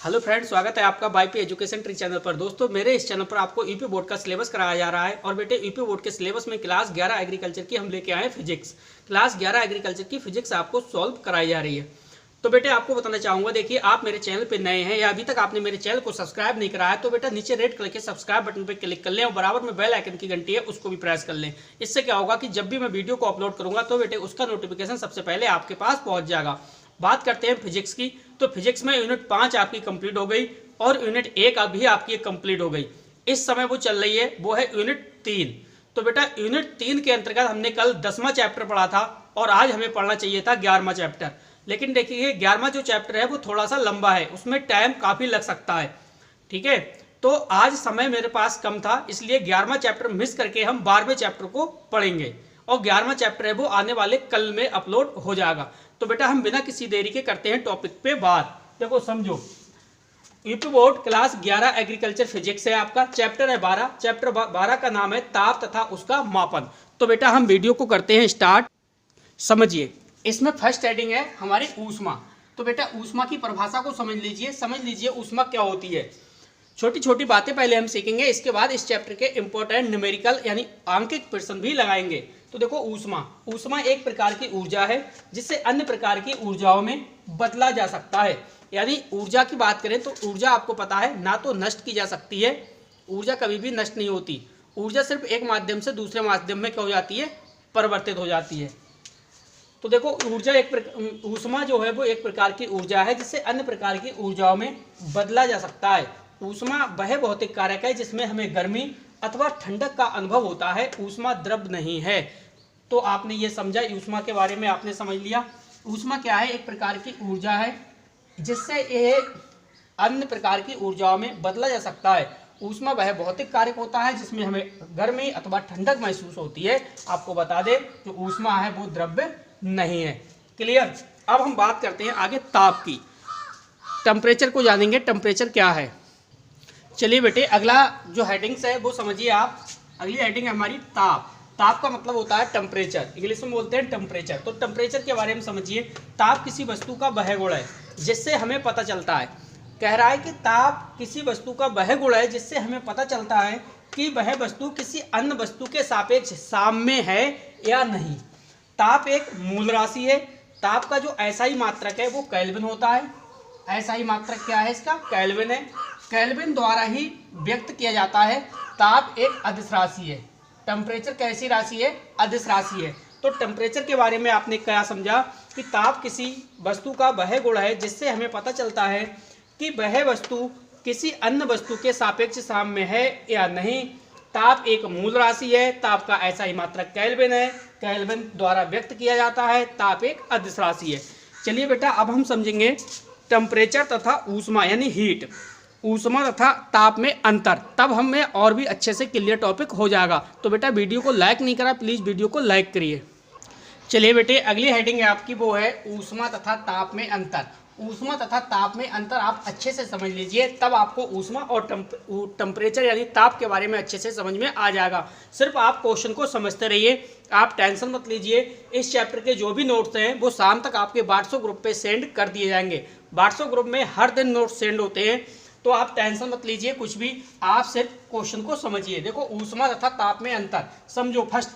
Hello friends, स्वागत है आपका बाईपी एजुकेशन ट्री चैनल पर। दोस्तों, मेरे इस चैनल पर आपको यूपी बोर्ड का सिलेबस कराया जा रहा है। और बेटे, यूपी बोर्ड के सिलेबस में क्लास 11 एग्रीकल्चर की हम लेके आए फिजिक्स। क्लास 11 एग्रीकल्चर की फिजिक्स आपको सॉल्व कराई जा रही है। तो बेटे, आपको बताना चाहूंगा, देखिए, आप मेरे चैनल पर नए हैं या अभी तक आपने मेरे चैनल को सब्सक्राइब नहीं कराया तो बेटा नीचे रेड कलर के सब्सक्राइब बटन पर क्लिक कर लें और बराबर में बेल आइकन की घंटी है उसको भी प्रेस कर लें। इससे क्या होगा कि जब भी मैं वीडियो को अपलोड करूंगा तो बेटे उसका नोटिफिकेशन सबसे पहले आपके पास पहुंच जाएगा। बात करते हैं फिजिक्स की, तो फिजिक्स में यूनिट 5 आपकी कंप्लीट हो गई और यूनिट 1 अभी आपकी कंप्लीट हो गई। इस समय वो चल रही है, वो है यूनिट 3। तो बेटा, यूनिट 3 के अंतर्गत हमने कल 10वां चैप्टर पढ़ा था और आज हमें पढ़ना चाहिए था 11वां चैप्टर। लेकिन देखिए, 11वां जो चैप्टर है वो थोड़ा सा लंबा है, उसमें टाइम काफी लग सकता है। ठीक है, तो आज समय मेरे पास कम था, इसलिए 11वां चैप्टर मिस करके हम 12वें चैप्टर को पढ़ेंगे और 11वां चैप्टर है वो आने वाले कल में अपलोड हो जाएगा। तो बेटा, हम बिना किसी देरी के करते हैं टॉपिक पे बात। देखो समझो, UP board class 11 agriculture physics है आपका, चैप्टर है 12। चैप्टर 12 का नाम है ताप तथा उसका मापन। तो बेटा, हम वीडियो को करते हैं स्टार्ट। समझिए, इसमें फर्स्ट हेडिंग है हमारी ऊष्मा। तो बेटा, ऊष्मा की परिभाषा को समझ लीजिए ऊष्मा क्या होती है। छोटी छोटी बातें पहले हम सीखेंगे, इसके बाद इस चैप्टर के इंपॉर्टेंट न्यूमेरिकल यानी आंकिक प्रश्न भी लगाएंगे। तो देखो, ऊष्मा एक प्रकार की ऊर्जा है जिससे अन्य प्रकार की ऊर्जाओं में बदला जा सकता है। यानी ऊर्जा की बात करें तो ऊर्जा आपको पता है ना तो नष्ट की जा सकती है, ऊर्जा कभी भी नष्ट नहीं होती। ऊर्जा सिर्फ एक माध्यम से दूसरे माध्यम में क्या हो जाती है, परिवर्तित हो जाती है। तो देखो, ऊष्मा जो है वो एक प्रकार की ऊर्जा है जिससे अन्य प्रकार की ऊर्जाओं में बदला जा सकता है। ऊष्मा वह भौतिक कारक है जिसमें हमें गर्मी अथवा ठंडक का अनुभव होता है, ऊष्मा द्रव नहीं है। तो आपने ये समझा, ऊष्मा के बारे में आपने समझ लिया। ऊष्मा क्या है, एक प्रकार की ऊर्जा है जिससे ये अन्य प्रकार की ऊर्जाओं में बदला जा सकता है। ऊष्मा वह भौतिक कारक होता है जिसमें हमें गर्मी अथवा ठंडक महसूस होती है। आपको बता दें, जो ऊष्मा है वो द्रव्य नहीं है। क्लियर। अब हम बात करते हैं आगे ताप की। टेम्परेचर को जानेंगे, टेम्परेचर क्या है। चलिए बेटे, अगला जो हेडिंग्स है वो समझिए आप। अगली हेडिंग है हमारी ताप। ताप का मतलब होता है टेम्परेचर, इंग्लिश में बोलते हैं टेम्परेचर। तो टेम्परेचर के बारे में समझिए। ताप किसी वस्तु का वह गुण है जिससे हमें पता चलता है, कह रहा है कि ताप किसी वस्तु का वह गुण है जिससे हमें पता चलता है कि वह वस्तु किसी अन्य वस्तु के सापेक्ष साम्य है या नहीं। ताप एक मूल राशि है। ताप का जो एसआई मात्रक है वो केल्विन होता है। एसआई मात्रक क्या है इसका, केल्विन है। केल्विन द्वारा ही व्यक्त किया जाता है। ताप एक अदिश राशि है। टेम्परेचर कैसी राशि है, अदिश राशि है। तो टेम्परेचर के बारे में आपने क्या समझा कि ताप किसी वस्तु का वह गुण है जिससे हमें पता चलता है कि वह वस्तु किसी अन्य वस्तु के सापेक्ष साम्य है या नहीं। ताप एक मूल राशि है। ताप का एसआई मात्रक केल्विन है। केल्विन द्वारा व्यक्त किया जाता है। ताप एक अदिश राशि है। चलिए बेटा, अब हम समझेंगे टेम्परेचर तथा ऊष्मा यानी हीट, ऊष्मा तथा ताप में अंतर। तब हमें और भी अच्छे से क्लियर टॉपिक हो जाएगा। तो बेटा, वीडियो को लाइक नहीं करा, प्लीज़ वीडियो को लाइक करिए। चलिए बेटे, अगली हेडिंग है आपकी, वो है ऊष्मा तथा ताप में अंतर। ऊष्मा तथा ताप में अंतर आप अच्छे से समझ लीजिए, तब आपको ऊष्मा और टेम्परेचर यानी ताप के बारे में अच्छे से समझ में आ जाएगा। सिर्फ आप क्वेश्चन को समझते रहिए, आप टेंशन मत लीजिए। इस चैप्टर के जो भी नोट्स हैं वो शाम तक आपके व्हाट्सएप ग्रुप पे सेंड कर दिए जाएंगे। व्हाट्सएप ग्रुप में हर दिन नोट्स सेंड होते हैं, तो आप टेंशन मत लीजिए कुछ भी, आप सिर्फ क्वेश्चन को समझिए। देखो, ऊष्मा तथा ताप में अंतर समझो। फर्स्ट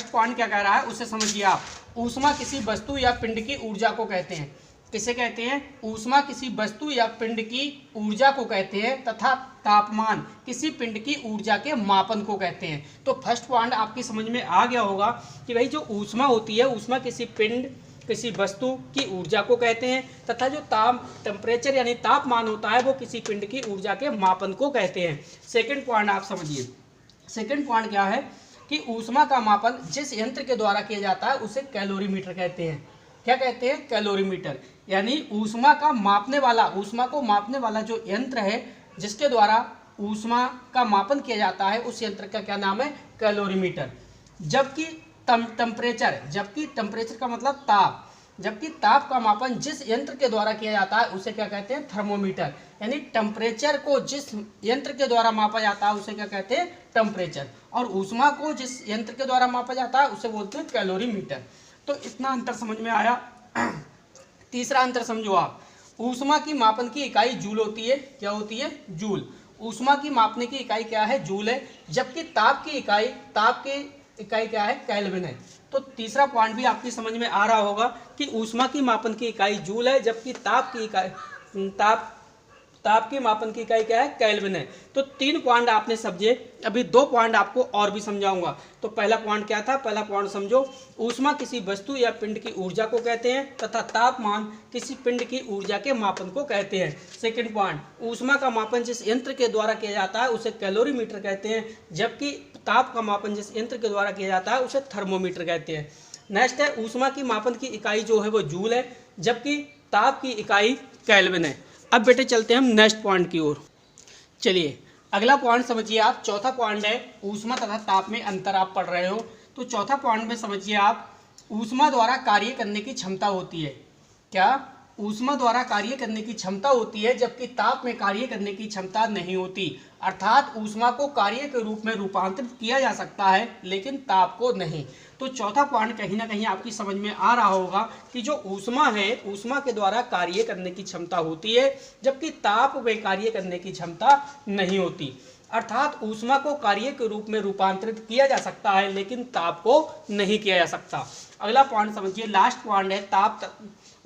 पॉइंट क्या कह रहा है उसे समझिए आप। ऊष्मा किसी वस्तु या पिंड की ऊर्जा को कहते हैं। किसे कहते हैं, ऊष्मा किसी वस्तु या पिंड की ऊर्जा को कहते हैं तथा तापमान किसी पिंड की ऊर्जा के मापन को कहते हैं। तो फर्स्ट पॉइंट आपकी समझ में आ गया होगा कि भाई जो ऊष्मा होती है, ऊष्मा किसी पिंड किसी वस्तु की ऊर्जा को कहते हैं तथा जो टेम्परेचर यानी तापमान होता है वो किसी पिंड की ऊर्जा के मापन को कहते हैं। सेकंड पॉइंट आप समझिए। सेकंड पॉइंट क्या है कि ऊष्मा का मापन जिस यंत्र के द्वारा किया जाता है उसे कैलोरीमीटर कहते हैं। क्या कहते हैं, कैलोरीमीटर। यानी ऊष्मा का मापने वाला, ऊष्मा को मापने वाला जो यंत्र है जिसके द्वारा ऊष्मा का मापन किया जाता है उस यंत्र का क्या नाम है, कैलोरीमीटर। जबकि टेम्परेचर का मतलब ताप, जबकि ताप का मापन जिस यंत्र के द्वारा किया जाता है उसे क्या कहते हैं, थर्मोमीटर। यानी टेम्परेचर को जिस यंत्र के द्वारा मापा जाता है उसे क्या कहते हैं, टेम्परेचर। और ऊष्मा को जिस यंत्र के द्वारा मापा जाता है उसे बोलते हैं कैलोरीमीटर। तो इतना अंतर समझ में आया। तीसरा अंतर समझो आप। ऊष्मा की मापन की इकाई जूल होती है। क्या होती है? जूल। ऊष्मा की मापने की इकाई क्या है? जूल है। जबकि ताप की इकाई क्या है? केल्विन है। तो तीसरा पॉइंट भी आपकी समझ में आ रहा होगा कि ऊष्मा की मापन की इकाई जूल है, जबकि ताप की मापन की इकाई क्या है? केल्विन है। तो 3 पॉइंट आपने समझे। अभी 2 पॉइंट आपको और भी समझाऊंगा। तो पहला पॉइंट क्या था? पहला पॉइंट समझो, ऊष्मा किसी वस्तु या पिंड की ऊर्जा को कहते हैं तथा तापमान किसी पिंड की ऊर्जा के मापन को कहते हैं। सेकंड पॉइंट, ऊष्मा का मापन जिस यंत्र के द्वारा किया जाता है उसे कैलोरीमीटर कहते हैं, जबकि ताप का मापन जिस यंत्र के द्वारा किया जाता है उसे थर्मोमीटर कहते हैं। नेक्स्ट है, ऊष्मा की मापन की इकाई जो है वो जूल है, जबकि ताप की इकाई केल्विन है। अब बेटे चलते हैं हम नेक्स्ट पॉइंट की ओर। चलिए अगला पॉइंट समझिए आप। चौथा पॉइंट है ऊष्मा तथा ताप में अंतर। आप पढ़ रहे हो तो चौथा पॉइंट में समझिए आप, ऊष्मा द्वारा कार्य करने की क्षमता होती है। क्या? ऊष्मा द्वारा कार्य करने की क्षमता होती है, जबकि ताप में कार्य करने की क्षमता नहीं होती। अर्थात ऊष्मा को कार्य के रूप में रूपांतरित किया जा सकता है, लेकिन ताप को नहीं। तो चौथा पॉइंट कहीं ना कहीं आपकी समझ में आ रहा होगा कि जो ऊष्मा है, ऊष्मा के द्वारा कार्य करने की क्षमता होती है, जबकि ताप में कार्य करने की क्षमता नहीं होती। अर्थात ऊष्मा को कार्य के रूप में रूपांतरित किया जा सकता है, लेकिन ताप को नहीं किया जा सकता। अगला पॉइंट समझिए, लास्ट पॉइंट है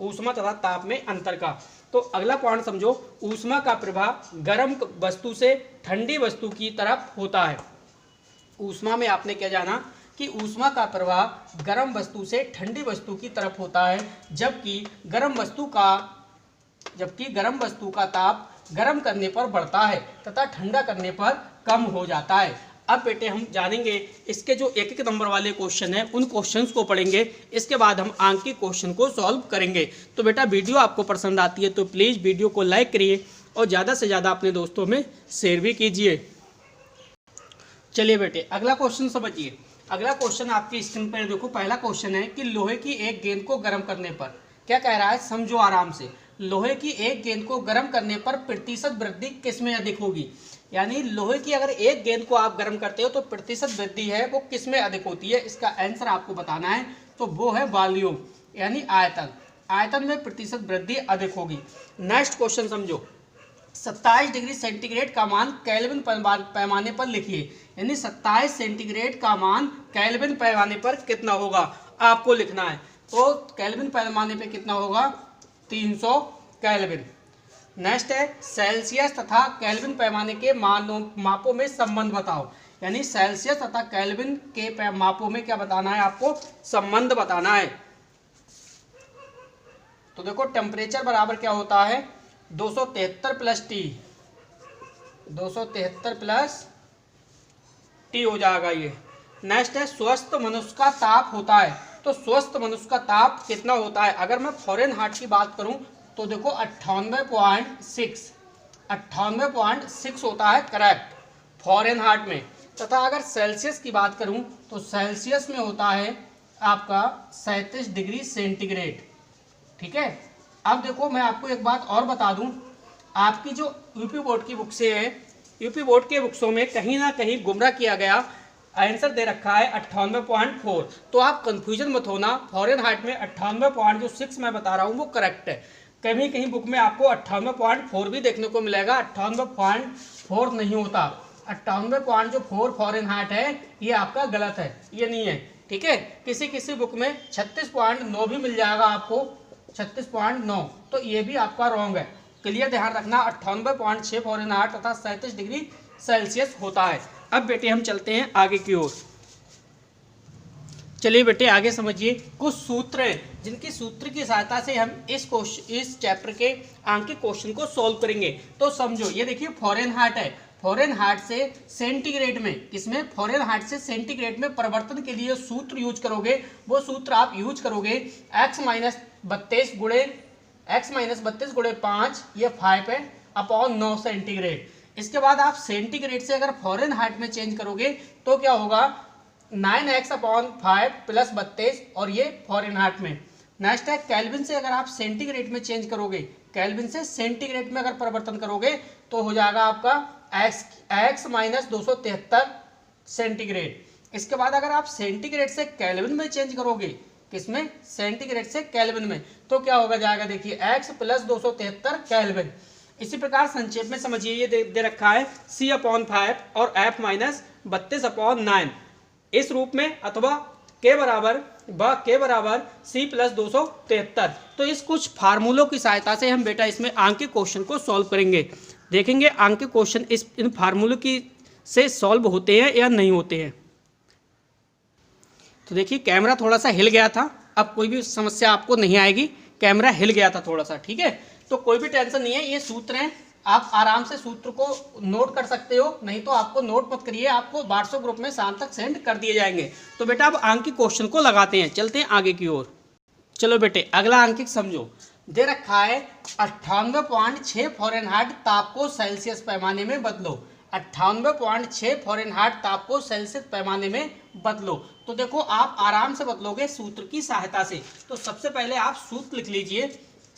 ऊष्मा तथा ताप में अंतर का। तो अगला पॉइंट समझो, ऊष्मा का प्रवाह गर्म वस्तु से ठंडी वस्तु की तरफ होता है। ऊष्मा में आपने क्या जाना कि ऊष्मा का प्रवाह गर्म वस्तु से ठंडी वस्तु की तरफ होता है, जबकि गर्म वस्तु का ताप गर्म करने पर बढ़ता है तथा ठंडा करने पर कम हो जाता है। अब बेटे हम जानेंगे इसके जो एक नंबर वाले क्वेश्चन है, उन क्वेश्चंस को पढ़ेंगे। इसके बाद हम अंक के क्वेश्चन को सॉल्व करेंगे। तो बेटा वीडियो आपको पसंद आती है तो प्लीज़ वीडियो को लाइक करिए और ज़्यादा से ज़्यादा अपने दोस्तों में शेयर भी कीजिए। चलिए बेटे अगला क्वेश्चन समझिए। अगला क्वेश्चन आपकी स्क्रीन पर देखो। पहला क्वेश्चन है कि लोहे की एक गेंद को गर्म करने पर, क्या कह रहा है समझो आराम से, लोहे की एक गेंद को गर्म करने पर प्रतिशत वृद्धि किस में अधिक होगी। यानी लोहे की अगर एक गेंद को आप गर्म करते हो तो प्रतिशत वृद्धि है वो किस में अधिक होती है, इसका आंसर आपको बताना है। तो वो है वॉल्यूम, यानी आयतन में प्रतिशत वृद्धि अधिक होगी। नेक्स्ट क्वेश्चन समझो, 27 डिग्री सेंटीग्रेड का मान केल्विन पैमाने पर लिखिए। यानी 27 सेंटीग्रेड का मान केल्विन पैमाने पर कितना होगा आपको लिखना है। तो केल्विन पैमाने पर कितना होगा? 300 केल्विन। नेक्स्ट है, सेल्सियस तथा केल्विन पैमाने के मापों में संबंध बताओ। यानी सेल्सियस तथा केल्विन के मापों में क्या बताना है आपको? संबंध बताना है। तो देखो टेम्परेचर बराबर क्या होता है? 273 प्लस टी, 273 प्लस टी हो जाएगा ये। नेक्स्ट है, स्वस्थ मनुष्य का ताप होता है। तो स्वस्थ मनुष्य का ताप कितना होता है? अगर मैं फॉरेनहाइट की बात करूं तो देखो 98.6 होता है करेक्ट फॉरेनहाइट में। तथा अगर सेल्सियस की बात करूं तो सेल्सियस में होता है आपका 37 डिग्री सेंटीग्रेड। ठीक है। अब देखो मैं आपको एक बात और बता दूं, आपकी जो यूपी बोर्ड की बुक से है, यूपी बोर्ड के बुक्सों में कहीं ना कहीं गुमराह किया गया, आंसर दे रखा है 98.4। तो आप कंफ्यूजन मत होना, फॉरेनहाइट में 98.6 मैं बता रहा हूँ वो करेक्ट है। कहीं कहीं बुक में आपको 98.4 भी देखने को मिलेगा, 98.4 नहीं होता। 98.4 फॉरेनहाइट है, ये आपका गलत है, ये नहीं है। ठीक है। किसी किसी बुक में 36.9 भी मिल जाएगा आपको, 36.9, तो ये भी आपका रॉन्ग है। क्लियर ध्यान रखना, 98.6 फॉरेनहाइट तथा 37 डिग्री सेल्सियस होता है। अब बेटे हम चलते हैं आगे की ओर। चलिए बेटे आगे समझिए कुछ सूत्र हैं जिनकी सूत्र की सहायता से हम इस चैप्टर के अंक के क्वेश्चन को सॉल्व करेंगे। तो समझो, ये देखिए फॉरेनहाइट है, फॉरेनहाइट से सेंटीग्रेड में, किसमें? फॉरेनहाइट से सेंटीग्रेड में परिवर्तन के लिए सूत्र यूज करोगे, वो सूत्र आप यूज करोगे x-32 गुणे 5, ये 5 है, अपॉन 9 सेंटीग्रेड। इसके बाद आप सेंटीग्रेड से अगर फॉरेनहाइट में चेंज करोगे तो क्या होगा? 9x/5 प्लस 32, और ये फॉरेनहाइट में। नेक्स्ट है, केल्विन से अगर आप सेंटीग्रेड में चेंज करोगे, केल्विन से सेंटीग्रेड में अगर परिवर्तन करोगे तो हो जाएगा आपका x-273 सेंटीग्रेड। इसके बाद अगर आप सेंटीग्रेड से केल्विन में चेंज करोगे, किसमें, सेंटीग्रेड से केल्विन में। तो क्या होगा जाएगा, देखिए x + 273 केल्विन। इसी प्रकार संक्षेप में समझिए, ये दे रखा है C/5 और F - 32/9 इस रूप में, अथवा K बराबर C + 273। तो इस कुछ फार्मूलों की सहायता से हम बेटा इसमें अंक के क्वेश्चन को सॉल्व करेंगे। देखेंगे अंक के क्वेश्चन इन फार्मूलों की से सॉल्व होते हैं या नहीं होते हैं। तो देखिए कैमरा थोड़ा सा हिल गया था, अब कोई भी समस्या आपको नहीं आएगी, कैमरा हिल गया था थोड़ा सा, ठीक है। तो कोई भी टेंशन नहीं है, ये सूत्र हैं, आप आराम से सूत्र को नोट कर सकते हो, नहीं तो आपको नोट मत करिए, आपको व्हाट्सएप ग्रुप में शाम तक सेंड कर दिए जाएंगे। तो बेटा अब अंक के क्वेश्चन को लगाते हैं, चलते हैं आगे की ओर। चलो बेटे अगला अंकित समझो, दे रखा है 98.6 फ़ारेनहाइट ताप को सेल्सियस पैमाने में बदलो। 98.6 फ़ारेनहाइट ताप को सेल्सियस पैमाने में बदलो। तो देखो आप आराम से बदलोगे सूत्र की सहायता से। तो सबसे पहले आप सूत्र लिख लीजिए,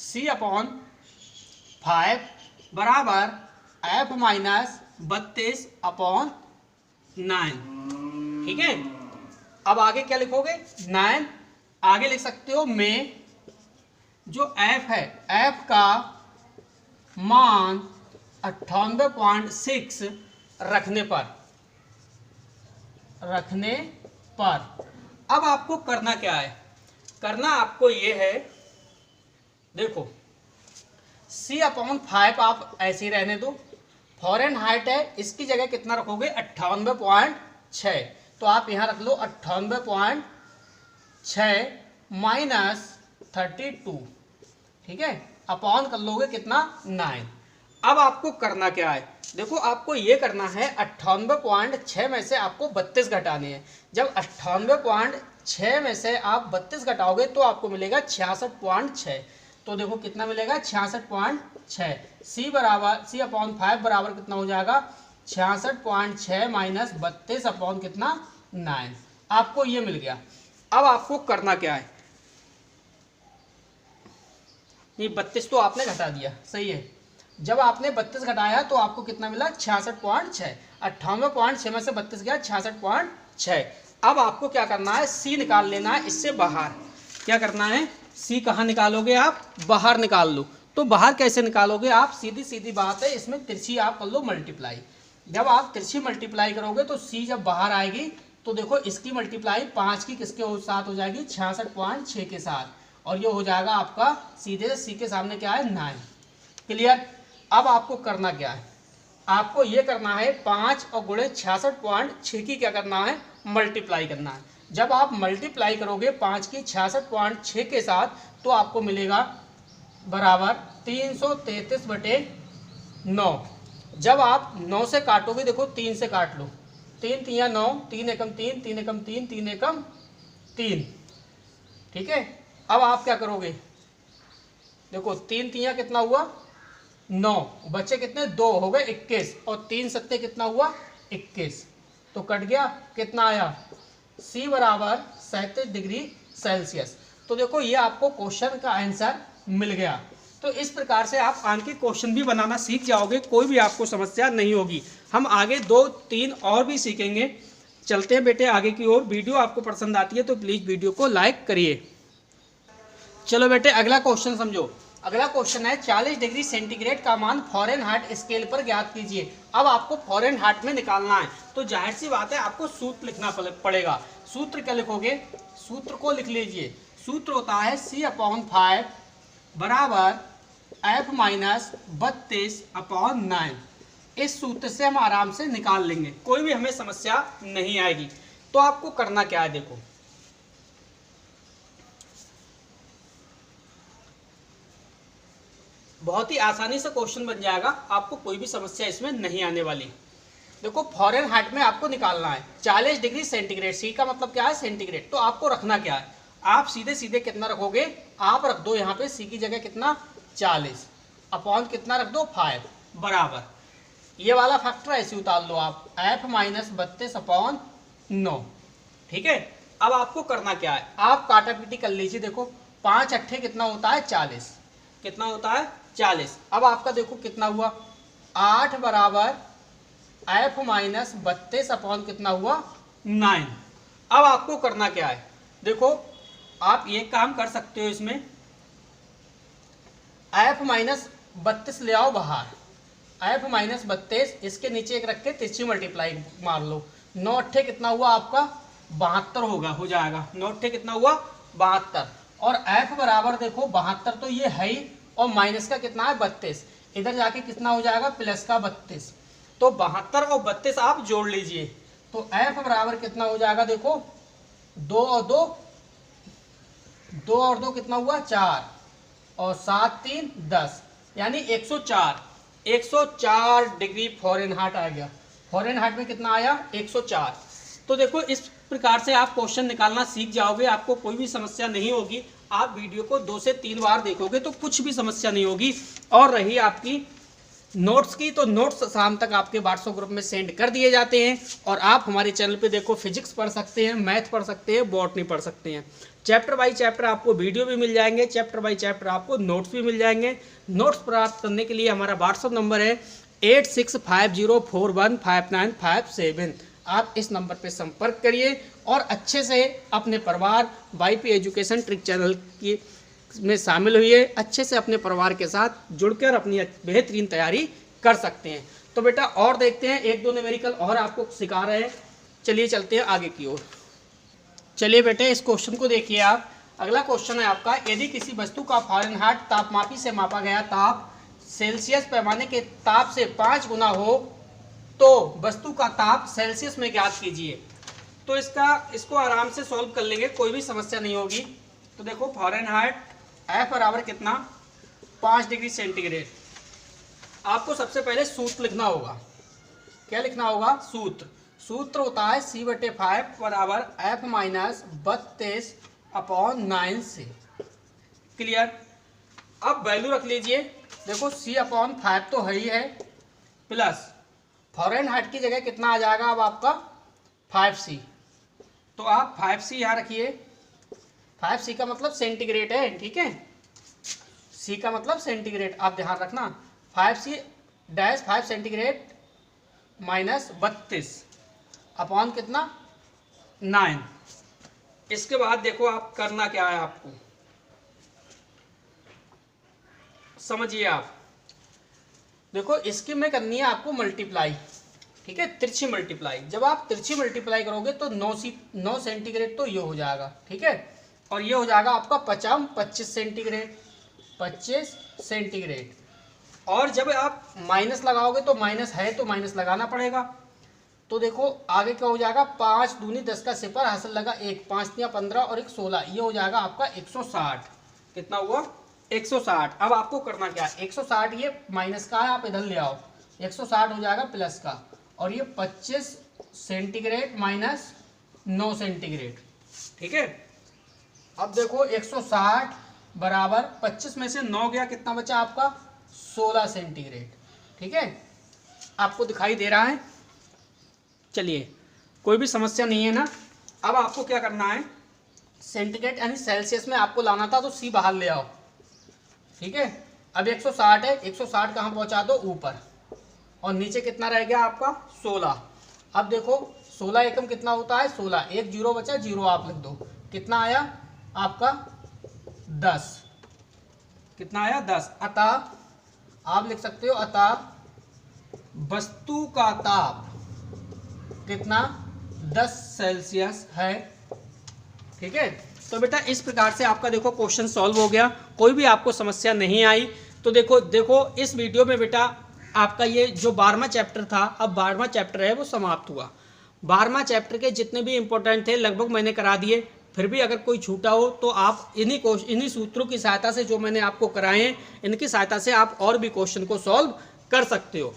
C/5 बराबर F - 32/9, ठीक है। अब आगे क्या लिखोगे, 9 आगे लिख सकते हो में जो F है, F का मान 98.6 रखने पर अब आपको करना क्या है, करना आपको ये है, देखो C/5 आप ऐसे ही रहने दो, फ़ारेनहाइट है, इसकी जगह कितना रखोगे 98.6, तो आप यहाँ रख लो 98.6 - 32, ठीक है, अपॉन कर लोगे कितना 9। अब आपको करना क्या है, देखो आपको ये करना है 98.6 में से आपको 32 घटाने हैं। जब 98.6 में से आप 32 घटाओगे तो आपको मिलेगा 66.6। तो देखो कितना मिलेगा 66.6। C/5 बराबर कितना हो जाएगा 66.6 - 32 अपॉन कितना 9। आपको ये मिल गया। अब आपको करना क्या है, ये 32 तो आपने घटा दिया, सही है। जब आपने 32 घटाया तो आपको कितना मिला 66.6। 98.6 में से 32 गया 66.6। अब आपको क्या करना है, C निकाल लेना है इससे बाहर। क्या करना है, C कहाँ निकालोगे आप, बाहर निकाल लो। तो बाहर कैसे निकालोगे आप, सीधी सीधी बात है, इसमें तिरछी आप कर लो मल्टीप्लाई। जब आप तिरछी मल्टीप्लाई करोगे तो C जब बाहर आएगी तो देखो इसकी मल्टीप्लाई 5 की किसके साथ हो जाएगी 66.6 के साथ, और ये हो जाएगा आपका सीधे C के सामने क्या है 9। क्लियर। अब आपको करना क्या है, आपको ये करना है 5 और गुणे 66.6 की क्या करना है, मल्टीप्लाई करना है। जब आप मल्टीप्लाई करोगे 5 की 66.6 के साथ तो आपको मिलेगा बराबर 333/9। जब आप 9 से काटोगे, देखो 3 से काट लो, 3 × 3 = 9, 3 × 3 3 × 3 3 × 3, ठीक है। अब आप क्या करोगे, देखो 3 × 3 कितना हुआ 9, बच्चे कितने 2 हो गए 21, और 3 × 7 कितना हुआ 21, तो कट गया, कितना आया C बराबर 37 डिग्री सेल्सियस। तो देखो ये आपको क्वेश्चन का आंसर मिल गया। तो इस प्रकार से आप आंकिक क्वेश्चन भी बनाना सीख जाओगे, कोई भी आपको समस्या नहीं होगी। हम आगे 2-3 और भी सीखेंगे। चलते हैं बेटे आगे की ओर। वीडियो आपको पसंद आती है तो प्लीज़ वीडियो को लाइक करिए। चलो बेटे अगला क्वेश्चन समझो। अगला क्वेश्चन है 40 डिग्री सेंटीग्रेड का मान फ़ारेनहाइट स्केल पर ज्ञात कीजिए। अब आपको फ़ारेनहाइट में निकालना है, तो जाहिर सी बात है आपको सूत्र लिखना पड़ेगा। सूत्र क्या लिखोगे, सूत्र को लिख लीजिए। सूत्र होता है C/5 बराबर F - 32/9। इस सूत्र से हम आराम से निकाल लेंगे, कोई भी हमें समस्या नहीं आएगी। तो आपको करना क्या है, देखो बहुत ही आसानी से क्वेश्चन बन जाएगा, आपको कोई भी समस्या इसमें नहीं आने वाली। देखो फ़ारेनहाइट में आपको निकालना है 40 डिग्री सेंटीग्रेड, C का मतलब क्या है सेंटीग्रेड। तो आपको रखना क्या है, आप सीधे सीधे कितना रखोगे, आप रख दो यहाँ पे C की जगह कितना 40 अपॉन कितना रख दो 5 बराबर, ये वाला फैक्टर ऐसे उतार लो आप F - 32/9, ठीक है। अब आपको करना क्या है, आप काटा पीटी कर लीजिए। देखो 5 अट्ठे कितना होता है 40, कितना होता है 40। अब आपका देखो कितना हुआ 8 बराबर F - 32 अपॉन कितना हुआ 9। अब आपको करना क्या है, देखो आप ये काम कर सकते हो, इसमें f माइनस 32 ले आओ बाहर, f माइनस 32, इसके नीचे एक रख के तिरछी मल्टीप्लाई मार लो, 9 अट्ठे कितना हुआ आपका 72 होगा, हो जाएगा 9 अट्ठे कितना हुआ 72, और f बराबर देखो 72 तो ये है ही, और माइनस का कितना है 32, इधर जाके कितना हो जाएगा प्लस का 32, तो 72 और 32 आप जोड़ लीजिए, तो f बराबर कितना हो जाएगा, देखो 2 और 2 कितना हुआ 4, और 7 3 10, यानी 104 डिग्री फ़ारेनहाइट आ गया। फ़ारेनहाइट में कितना आया 104। तो देखो इस प्रकार से आप क्वेश्चन निकालना सीख जाओगे, आपको कोई भी समस्या नहीं होगी। आप वीडियो को 2 से 3 बार देखोगे तो कुछ भी समस्या नहीं होगी। और रही आपकी नोट्स की, तो नोट्स शाम तक आपके व्हाट्सएप ग्रुप में सेंड कर दिए जाते हैं, और आप हमारे चैनल पे देखो फिजिक्स पढ़ सकते हैं, मैथ पढ़ सकते हैं, बॉटनी पढ़ सकते हैं। चैप्टर बाय चैप्टर आपको वीडियो भी मिल जाएंगे, चैप्टर बाय चैप्टर आपको नोट्स भी मिल जाएंगे। नोट्स प्राप्त करने के लिए हमारा व्हाट्सएप नंबर है 8650415957। आप इस नंबर पर संपर्क करिए और अच्छे से अपने परिवार YP एजुकेशन ट्रिक चैनल की में शामिल हुई है, अच्छे से अपने परिवार के साथ जुड़कर अपनी बेहतरीन तैयारी कर सकते हैं। तो बेटा और देखते हैं, 1-2 न्यूमेरिकल और आपको सिखा रहे हैं। चलिए चलते हैं आगे की ओर। चलिए बेटे इस क्वेश्चन को देखिए आप। अगला क्वेश्चन है आपका, यदि किसी वस्तु का फ़ारेनहाइट तापमापी से मापा गया ताप सेल्सियस पैमाने के ताप से 5 गुना हो तो वस्तु का ताप सेल्सियस में ज्ञात कीजिए। तो इसको आराम से सॉल्व कर लेंगे, कोई भी समस्या नहीं होगी। तो देखो फ़ारेनहाइट F बराबर कितना 5 डिग्री सेंटीग्रेड। आपको सबसे पहले सूत्र लिखना होगा। क्या लिखना होगा? सूत्र होता है C/5 बराबर F माइनस 32/9 क्लियर। अब वैल्यू रख लीजिए, देखो C/5 तो है ही है, प्लस फ़ारेनहाइट की जगह कितना आ जाएगा अब आपका 5C। तो आप 5C यहाँ रखिए, 5C का मतलब सेंटीग्रेड है, ठीक है, C का मतलब सेंटीग्रेड, आप ध्यान रखना। 5C-5 सेंटीग्रेड माइनस 32 अपॉन कितना 9। इसके बाद देखो आप करना क्या है, आपको समझिए आप। देखो इसकी में करनी है आपको मल्टीप्लाई, ठीक है, तिरछी मल्टीप्लाई। जब आप तिरछी मल्टीप्लाई करोगे तो 9 सेंटीग्रेड तो ये हो जाएगा, ठीक है, और ये हो जाएगा आपका 25 सेंटीग्रेड। और जब आप माइनस लगाओगे तो माइनस है तो माइनस लगाना पड़ेगा। तो देखो आगे क्या हो जाएगा, 5 दूनी 10 का सिफर हासिल लगा 1, 5 तिया 15 और 1 16, ये हो जाएगा आपका 160। कितना हुआ 160। अब आपको करना क्या है, 160 ये माइनस का है, आप इधर ले आओ, 160 हो जाएगा प्लस का, और ये 25 सेंटीग्रेड माइनस 9 सेंटीग्रेड, ठीक है। अब देखो 160 बराबर 25 में से 9 गया, कितना बचा आपका 16 सेंटीग्रेड, ठीक है, आपको दिखाई दे रहा है। चलिए कोई भी समस्या नहीं है ना। अब आपको क्या करना है, सेंटीग्रेड यानी सेल्सियस में आपको लाना था, तो C बाहर ले आओ, ठीक है। अब 160 है, 160 कहाँ पहुँचा दो ऊपर, और नीचे कितना रह गया आपका 16। अब देखो 16 एकम कितना होता है 16, 1 0 बचा, 0 आप लिख दो, कितना आया आपका 10, कितना आया 10। अतः आप लिख सकते हो, अतः वस्तु का ताप कितना 10 सेल्सियस है, ठीक है। तो बेटा इस प्रकार से आपका देखो क्वेश्चन सॉल्व हो गया, कोई भी आपको समस्या नहीं आई। तो देखो इस वीडियो में बेटा आपका ये जो 12वां चैप्टर था, अब 12वां चैप्टर है वो समाप्त हुआ। 12वां चैप्टर के जितने भी इंपॉर्टेंट थे लगभग मैंने करा दिए। फिर भी अगर कोई छूटा हो तो आप इन्हीं सूत्रों की सहायता से जो मैंने आपको कराए हैं, इनकी सहायता से आप और भी क्वेश्चन को सॉल्व कर सकते हो।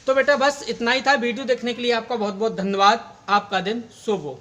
तो बेटा बस इतना ही था। वीडियो देखने के लिए आपका बहुत बहुत धन्यवाद। आपका दिन शुभ हो।